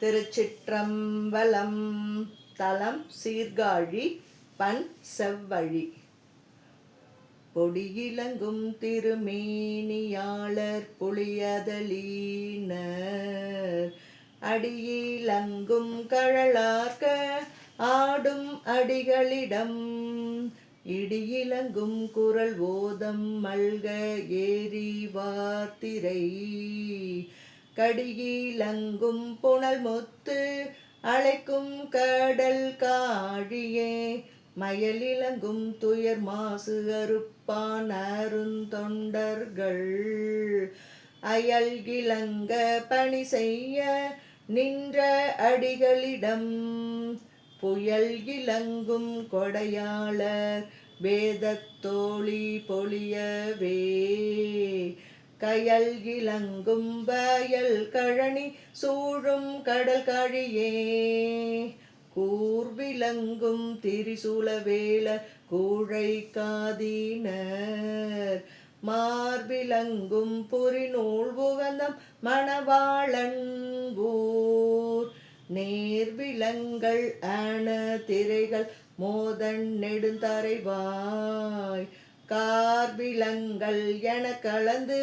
திருச்சிற்றம்பலம். தலம் சீர்காழி. பண் செவ்வழி. பொடியிலங்கும் திருமேனியாளர் புலியதலீனர் அடியிலங்கும் கழலார்க்க ஆடும் அடிகளிடம் இடியிலங்கும் குரல் ஓதம் மல்க ஏரி வார்த்திரை கடியிலங்கும் புனல் முத்து அழைக்கும் கடல் காழியே மயலிலங்கும் துயர் மாசு அறுப்பான் அருந்தொண்டர்கள் அயல் இலங்க பணி செய்ய நின்ற அடிகளிடம் புயல் இலங்கும் கொடையாளர் வேதத்தோழி பொழியவே கயல் இலங்கும் வயல் கழனி சூழும் கடல் காழியே கூர்விலங்கும் திரிசூலவேல கூழை காதினர் மார்பிலங்கும் புரிநூல் உகந்தம் மணவாளன் ஊர் நேர்விலங்கள் ஆன திரைகள் மோதன் நெடுந்தரைவாய் கார்விலங்கள் என கலந்து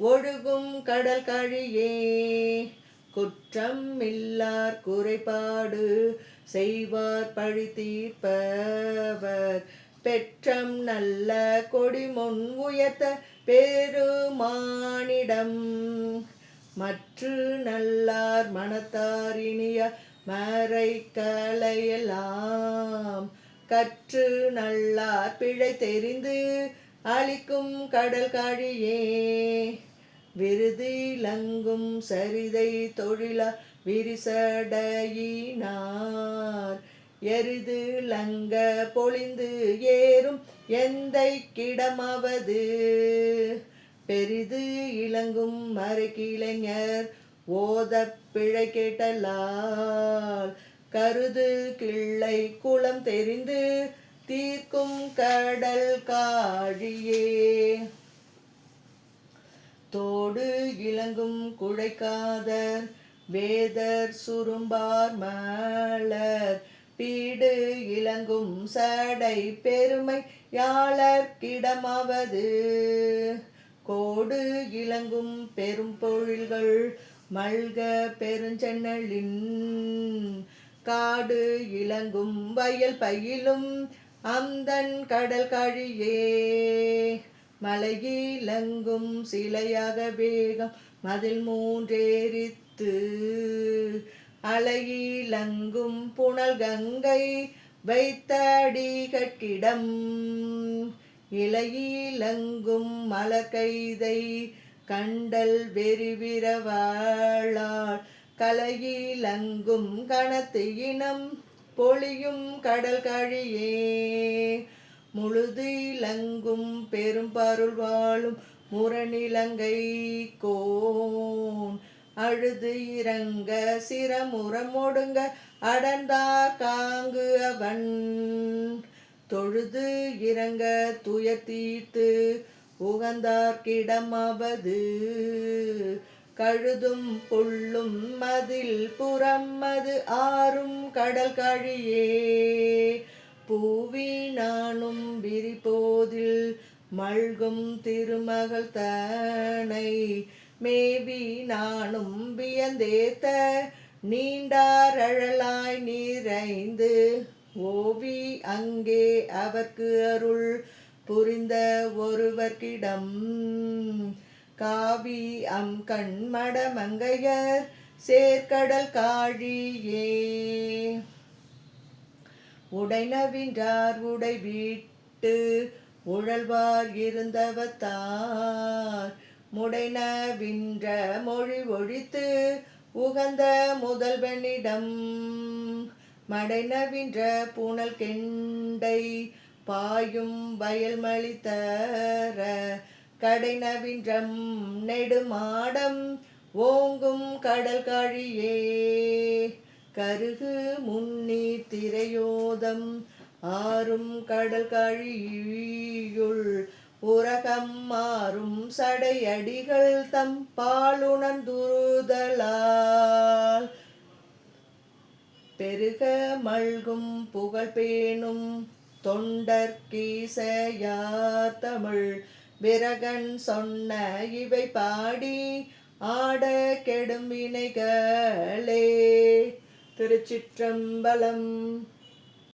ஒழுகும் கடல் காழியே குற்றம் இல்லார் குறைபாடு செய்வார் பழி தீர்ப்பவர் பெற்றம் நல்ல கொடிமுன் உயர்த்த பெருமானிடம் மற்று நல்லார் மனத்தார் இனிய மறை கலையெல்லாம் கற்று நல்லார் பிழை தெரிந்து அளிக்கும் கடல் காழியே விருதிலங்கும் சரிதை தொழிலா விரிசடையினார் எருது லங்க பொழிந்து ஏறும் எந்தை கிடமாவது பெரிது இலங்கும் மறைக்கிளைஞர் ஓத பிழை கேட்டலால் கருது கிள்ளை குளம் தெரிந்து தீர்க்கும் கடல் காழியே தோடு இலங்கும் குழைக்காதர் வேதர் சுரும்பார் மலர் பீடு இலங்கும் சடை பெருமை யாளர் கிடமாவது கோடு இலங்கும் பெரும் பொழில்கள் மல்க பெருஞ்சென்னலின் காடு இலங்கும் வயல் பயிலும் அந்தன் கடல் காழியே மலையிலங்கும் சிலையாக வேகம் மதில் மூன்றேரித்து அலையிலங்கும் புனல் கங்கை வைத்தடி கட்டிடம் இலையிலங்கும் மலர்கைதை கண்டல் வெறிவிரவாளாள் கலையிலங்கும் கணத்து இனம் பொழியும் கடல் காழியே முழுது இலங்கும் பெரும்பருள் வாழும் முரணிலங்கை கோன் அழுது இறங்க சிரமுறம் ஒடுங்க அடர்ந்தா காங்கு அவன் தொழுது இறங்க துயர் தீர்த்து உகந்தார்க்கிடமாவது கழுதும் புல்லும் மதில் புறம் அது ஆறும் கடல் காழியே பூவி நானும் விரிபோதில் மல்கும் திருமகள் தனை மேவி நானும் வியந்தேத்த நீண்டார் அழலாய் நிறைந்து ஓவி அங்கே அவர்க்கு அருள் புரிந்த ஒருவர்க்கிடம் காவி அம் கண் மடமங்கையர் சேர்க்கடல் காழியே உடைனவின்றார் உடை வீட்டு உழல்வார் இருந்தவத்தார் முடைனவின்ற மொழி ஒழித்து உகந்த முதல்வனிடம் மடைனவின்ற பூனல் கெண்டை பாயும் வயல் மளித்தர கடைனவின்றம் நெடுமாடம் ஓங்கும் கடல் காழியே கருகு முன்னீர் திரையோதம் ஆறும் கடல் காழியுள் உரகம் மாறும் சடையடிகள் தம் பாலுணர்ந்துருதலால் பெருக மல்கும் புகழ் பேணும் தொண்டர்கீசையார் தமிழ் விரகன் சொன்ன இவை பாடி ஆட கெடும் வினைகளே. திருச்சிற்றம்பலம்.